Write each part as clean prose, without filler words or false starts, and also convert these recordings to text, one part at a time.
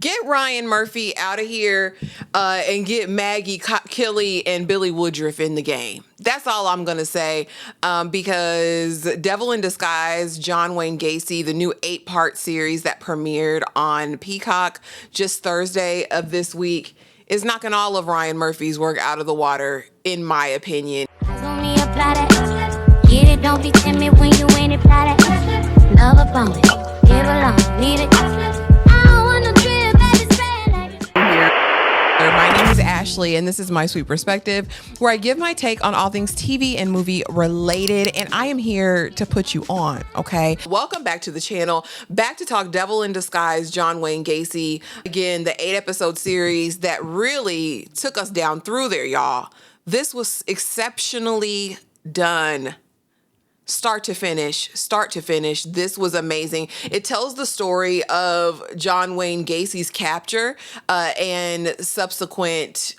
Get Ryan Murphy out of here and get Maggie Kelly and Billy Woodruff in the game. That's all I'm going to say because Devil in Disguise, John Wayne Gacy, the new 8-part series that premiered on Peacock just Thursday of this week, is knocking all of Ryan Murphy's work out of the water, in my opinion. Get it, don't be timid when you in it, love a bone, give along, leave it. My name is Ashley, and this is My Sweet Perspective, where I give my take on all things TV and movie related, and I am here to put you on, okay? Welcome back to the channel, back to talk Devil in Disguise, John Wayne Gacy. Again, the 8-episode series that really took us down through there, y'all. This was exceptionally done. Start to finish, this was amazing. It tells the story of John Wayne Gacy's capture and subsequent,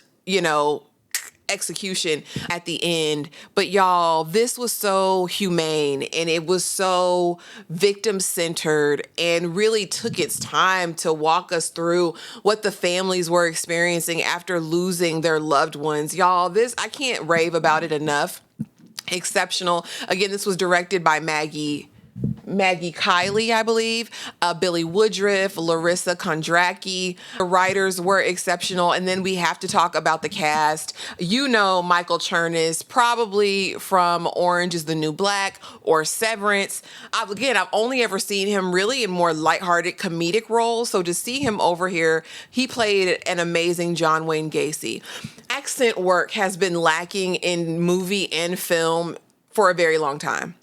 execution at the end. But y'all, this was so humane and it was so victim-centered and really took its time to walk us through what the families were experiencing after losing their loved ones. Y'all, I can't rave about it enough. Exceptional. Again, this was directed by Maggie Kiley, I believe, Billy Woodruff, Larissa Kondracki. The writers were exceptional. And then we have to talk about the cast. Michael Chernus, probably from Orange is the New Black or Severance. I've only ever seen him really in more lighthearted comedic roles. So to see him over here, he played an amazing John Wayne Gacy. Accent work has been lacking in movie and film for a very long time.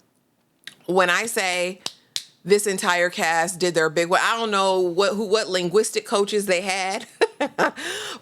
When I say this entire cast did their big one, I don't know what linguistic coaches they had,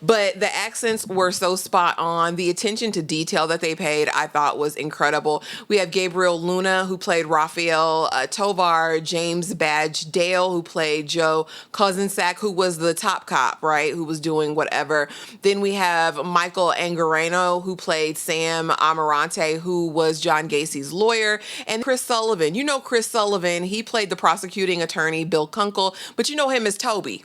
but the accents were so spot on. The attention to detail that they paid, I thought, was incredible. We have Gabriel Luna, who played Raphael Tovar, James Badge Dale, who played Joe Cousinsack, who was the top cop, right, who was doing whatever. Then we have Michael Angarano, who played Sam Amarante, who was John Gacy's lawyer, and Chris Sullivan. Chris Sullivan, he played the prosecuting attorney, Bill Kunkel, but you know him as Toby.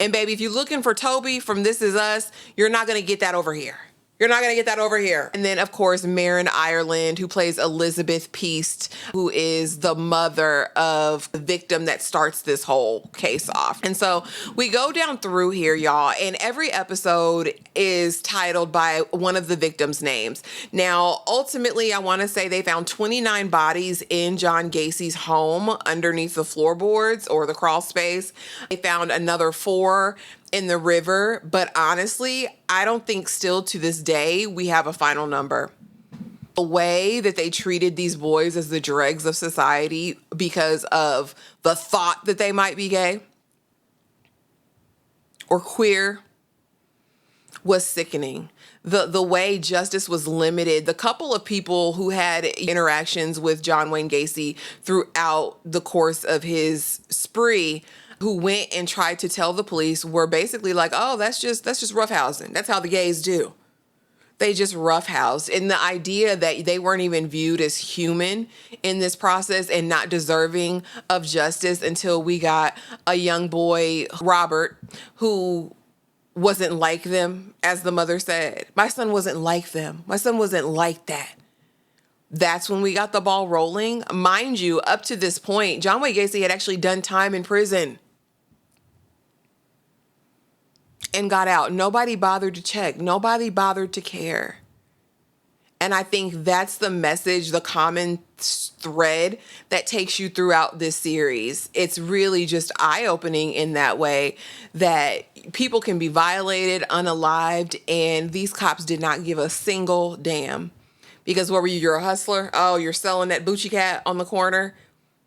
And baby, if you're looking for Toby from This Is Us, you're not going to get that over here. And then, of course, Marin Ireland, who plays Elizabeth Peast, who is the mother of the victim that starts this whole case off. And so we go down through here, y'all, and every episode is titled by one of the victims' names. Now, ultimately, I want to say they found 29 bodies in John Gacy's home underneath the floorboards or the crawl space. They found another 4 in the river, but honestly, I don't think still to this day we have a final number. The way that they treated these boys as the dregs of society because of the thought that they might be gay or queer was sickening. The way justice was limited, the couple of people who had interactions with John Wayne Gacy throughout the course of his spree, who went and tried to tell the police, were basically like, oh, that's just roughhousing. That's how the gays do. They just roughhoused. And the idea that they weren't even viewed as human in this process and not deserving of justice until we got a young boy, Robert, who wasn't like them, as the mother said. My son wasn't like them. My son wasn't like that. That's when we got the ball rolling. Mind you, up to this point, John Wayne Gacy had actually done time in prison and got out. Nobody bothered to check. Nobody bothered to care. And I think that's the message, the common thread that takes you throughout this series. It's really just eye-opening in that way that people can be violated, unalived, and these cops did not give a single damn. Because what were you? You're a hustler? Oh, you're selling that Bucci cat on the corner?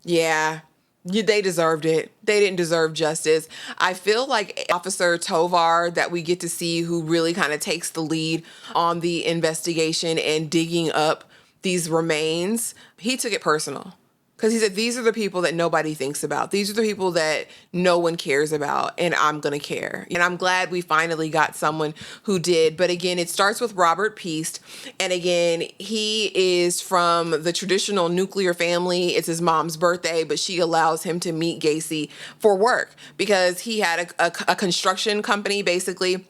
Yeah. They deserved it. They didn't deserve justice. I feel like Officer Tovar that we get to see, who really kind of takes the lead on the investigation and digging up these remains, he took it personal. Because he said, these are the people that nobody thinks about. These are the people that no one cares about, and I'm going to care. And I'm glad we finally got someone who did. But again, it starts with Robert Peast. And again, he is from the traditional nuclear family. It's his mom's birthday, but she allows him to meet Gacy for work because he had a construction company, basically.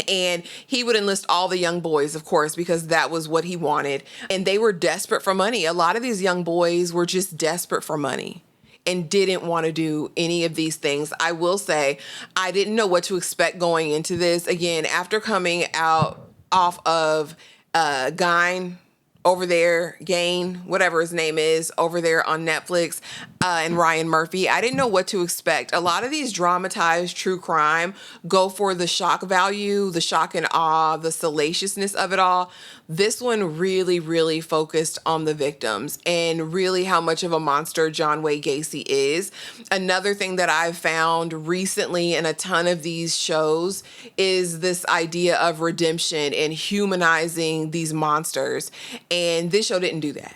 And he would enlist all the young boys, of course, because that was what he wanted. And they were desperate for money. A lot of these young boys were just desperate for money and didn't want to do any of these things. I will say, I didn't know what to expect going into this. Again, after coming out off of Gain over there, Gain, whatever his name is, over there on Netflix, and Ryan Murphy, I didn't know what to expect. A lot of these dramatized true crime go for the shock value, the shock and awe, the salaciousness of it all. This one really, really focused on the victims and really how much of a monster John Wayne Gacy is. Another thing that I've found recently in a ton of these shows is this idea of redemption and humanizing these monsters. And this show didn't do that.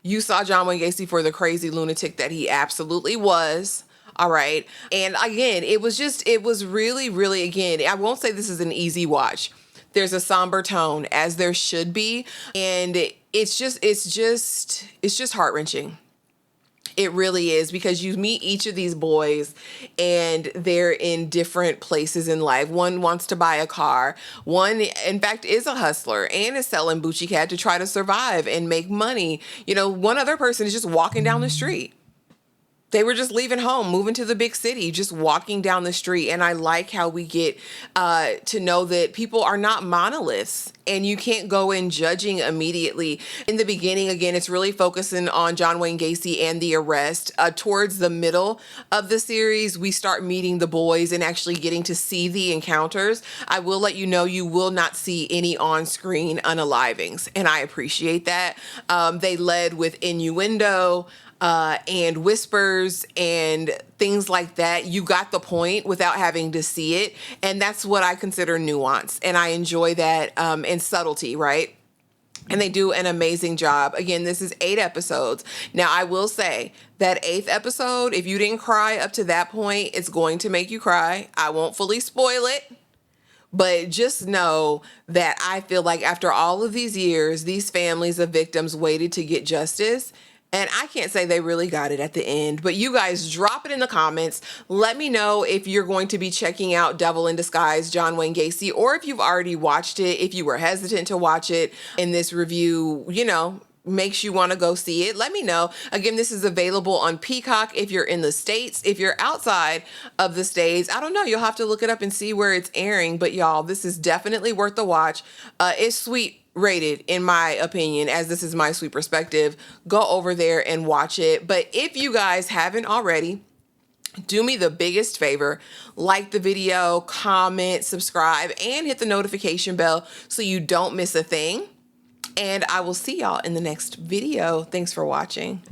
You saw John Wayne Gacy for the crazy lunatic that he absolutely was. All right. And again, it was really, really, again, I won't say this is an easy watch. There's a somber tone, as there should be. And it's just heart-wrenching. It really is, because you meet each of these boys and they're in different places in life. One wants to buy a car. One, in fact, is a hustler and is selling Boochie Cat to try to survive and make money. You know, one other person is just walking down the street. They were just leaving home, moving to the big city, just walking down the street. And I like how we get to know that people are not monoliths and you can't go in judging immediately. In the beginning, again, it's really focusing on John Wayne Gacy and the arrest. Towards the middle of the series, we start meeting the boys and actually getting to see the encounters. I will let you know, you will not see any on-screen unalivings, and I appreciate that. They led with innuendo, and whispers and things like that. You got the point without having to see it. And that's what I consider nuance. And I enjoy that and subtlety, right? And they do an amazing job. Again, this is 8 episodes. Now, I will say that 8th episode, if you didn't cry up to that point, it's going to make you cry. I won't fully spoil it. But just know that I feel like after all of these years, these families of victims waited to get justice. And I can't say they really got it at the end, but you guys drop it in the comments. Let me know if you're going to be checking out Devil in Disguise, John Wayne Gacy, or if you've already watched it, if you were hesitant to watch it in this review, you know, makes you want to go see it. Let me know. Again, this is available on Peacock if you're in the States. If you're outside of the States, I don't know. You'll have to look it up and see where it's airing. But y'all, this is definitely worth the watch. It's sweet rated, in my opinion, as this is my sweet perspective. Go over there and watch it. But if you guys haven't already, do me the biggest favor, like the video, comment, subscribe, and hit the notification bell so you don't miss a thing. And I will see y'all in the next video. Thanks for watching.